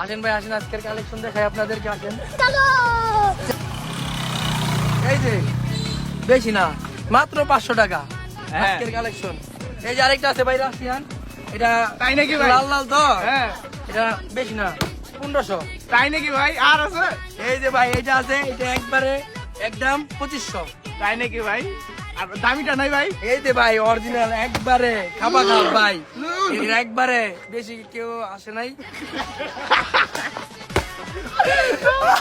আসেন ভাই আসেন, আজকের কালেকশন দেখাই আপনাদেরকে, আসেন। এই যে বেশি না, মাত্র 500 টাকা আজকের কালেকশন। এই যে আরেকটা আছে ভাই রাশিয়ান, এটা তাই নাকি ভাই? লাল লাল তো, হ্যাঁ এটা বেশি না, 1500। তাই নাকি ভাই? আর আছে? এই যে ভাই এটা আছে, এটা একবারে একদম 2500। তাই নাকি ভাই? আর দামিটা নাই ভাই? এই যে ভাই অরিজিনাল একবারে খাবা খাও ভাই, এটা একবারে বেশি কেউ আসে নাই।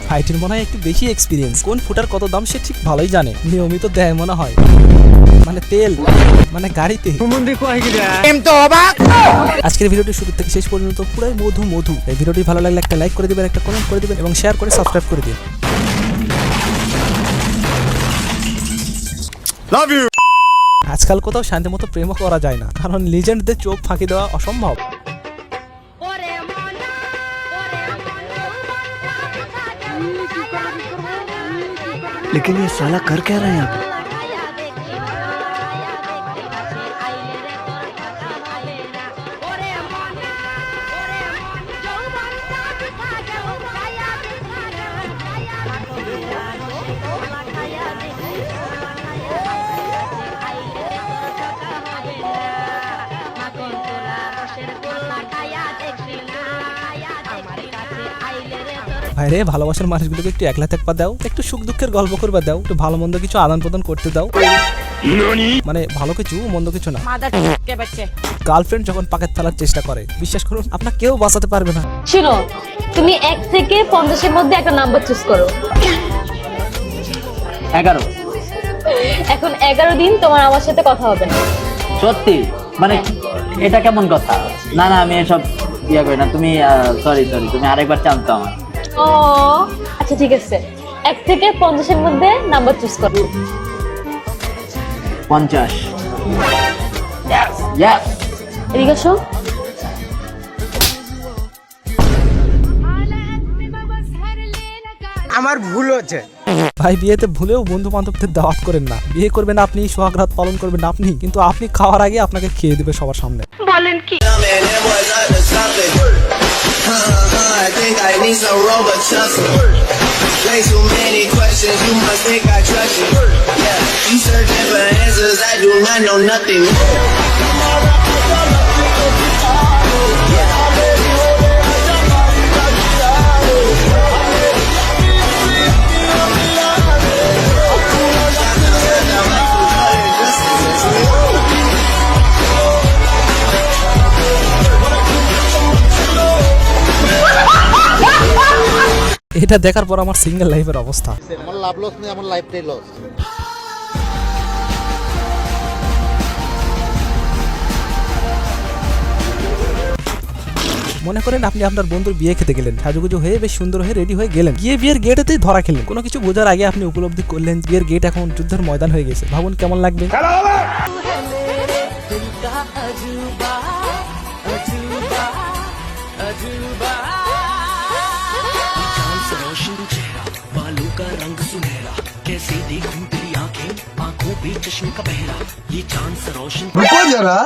ভাইটির মনে হয় একটু বেশি এক্সপিরিয়েন্স, কোন ফুটার কত দাম সে ঠিক ভালোই জানে, নিয়মিত দেয় মনে হয়, মানে তেল মানে গাড়িতে। আজকের ভিডিওটি শুরু থেকে শেষ পর্যন্ত পুরাই মধু মধু। এই ভিডিওটি ভালো লাগলে একটা লাইক করে দিবেন, একটা কমেন্ট করে দিবেন এবং শেয়ার করে সাবস্ক্রাইব করে দিন। Love you. আজকাল কোথাও শান্তি মতো প্রেমও করা যায় না, কারণ লিজেন্ডদের চোখ ফাঁকি দেওয়া অসম্ভব। लेकिन ये साला कर क्या रहा है यहाँ पे? ভাইরে, ভালোবাসার মানুষগুলোকে একটু একলা থাকবা দাও, একটু সুখ দুঃখের গল্প করবা দাও, একটু ভালো মন্দ কিছু আদান প্রদান করতে দাও, মানে ভালো কিছু মন্দ কিছু না। গার্লফ্রেন্ড যখন পাকেট ফেলার চেষ্টা করে, বিশ্বাস করুন আপনার কেউ বাঁচাতে পারবে না। শুনো, তুমি 1 থেকে 50 এর মধ্যে একটা নাম্বার চুজ করো। 11। এখন 11 দিন তোমার আমার সাথে কথা হবে না। সত্যি? মানে এটা কেমন কথা? না না, আমি এসব ইয়া করি না। তুমি সরি তুমি আরেকবার জানতো আমার। ও আচ্ছা ঠিক আছে, 1 থেকে 50 এর মধ্যে নাম্বার চুজ করো। 50। এদিকে আসো। আমার ভুল হচ্ছে ভাই, বিয়েতে ভুলেও বন্ধু বান্ধবদের দাওয়াত করেন না। বিয়ে করবেন আপনি, সোহাগরাত পালন করবেন আপনি, কিন্তু আপনি খাওয়ার আগে আপনাকে খেয়ে দেবে সবার সামনে। বলেন কি? I think I need some Robitussin. Way too many questions, you must think I trust you. Yeah, you searching for answers, I do not know nothing. এটা দেখার পর আমার সিঙ্গেল লাইফের অবস্থা। আমার লাভ লস নেই, আমার লাইফটাই লস। মনে করেন আপনি আপনার বন্ধুর বিয়ে খেতে গেলেন, সাজুগুজু হয়ে বেশ সুন্দর হয়ে রেডি হয়ে গেলেন, গিয়ে বিয়ের গেটেতেই ধরা খেলেন। কোনো কিছু বোঝার আগে আপনি উপলব্ধি করলেন বিয়ের গেট এখন যুদ্ধের ময়দান হয়ে গেছে। ভাবুন কেমন লাগবে। रुको जरा,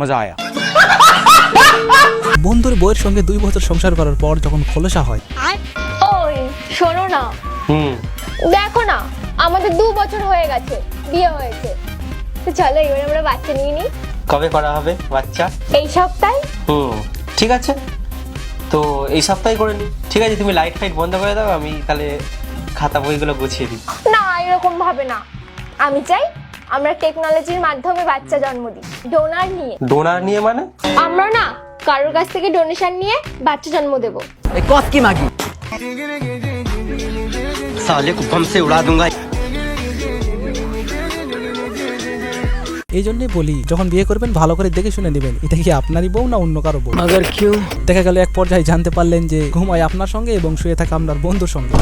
মজা আয়া। বন্ধুর বউয়ের সঙ্গে 2 বছর সংসার করার পর যখন খোলসা হয়, ওই শোনো না, দেখো না আমাদের 2 বছর হয়ে গেছে, বিয়ে হয়েছে, তো চলো এবার আমরা বাচ্চা নিয়ে নিই। কবে করা হবে বাচ্চা? এই সপ্তাহে। ঠিক আছে, তো এই সপ্তাহে করে নি। ঠিক আছে, তুমি লাইট ফাইট বন্ধ করে দাও, আমি তাহলে খাতা বইগুলো গুছিয়ে দিই। না এরকম ভাবে না, আমি চাই আমরা টেকনোলজির মাধ্যমে বাচ্চা জন্ম দিই, ডোনার নিয়ে। ডোনার নিয়ে মানে? আমরা না কারোর কাছ থেকে ডোনেশন নিয়ে বাচ্চা জন্ম দেব। এই কস কি মাগি साले को बम से उड़ा दूंगा। এই জন্যই বলি যখন বিয়ে করবেন ভালো করে দেখে শুনে নেবেন এটা কি আপনারই বউ না অন্য কারো বউ। मगर क्यों? দেখা গেল এক পর্যায়ে জানতে পারলেন যে ঘুমায় আপনার সঙ্গে এবং শুয়ে থাকে আপনার বন্ধুর সঙ্গে।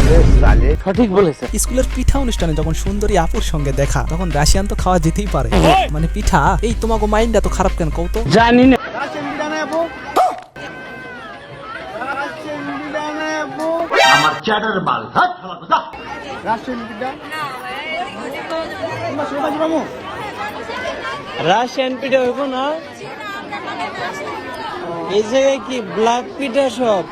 সঠিক বলেছে। স্কুলের পিঠা অনুষ্ঠানে যখন সুন্দরী আপুর সঙ্গে দেখা, তখন রাশিয়ান তো খাওয়া যেতেই পারে। মানে পিঠা, এই তোমাকে মাইন্ড এত খারাপ কেন কও তো? জানি না। আমার চ্যাটার বাল, হাত রাশিয়ান পিঠা রাশিয়ান পিঠা হইব না, এই জায়গায় কি ব্ল্যাক পিঠা সব।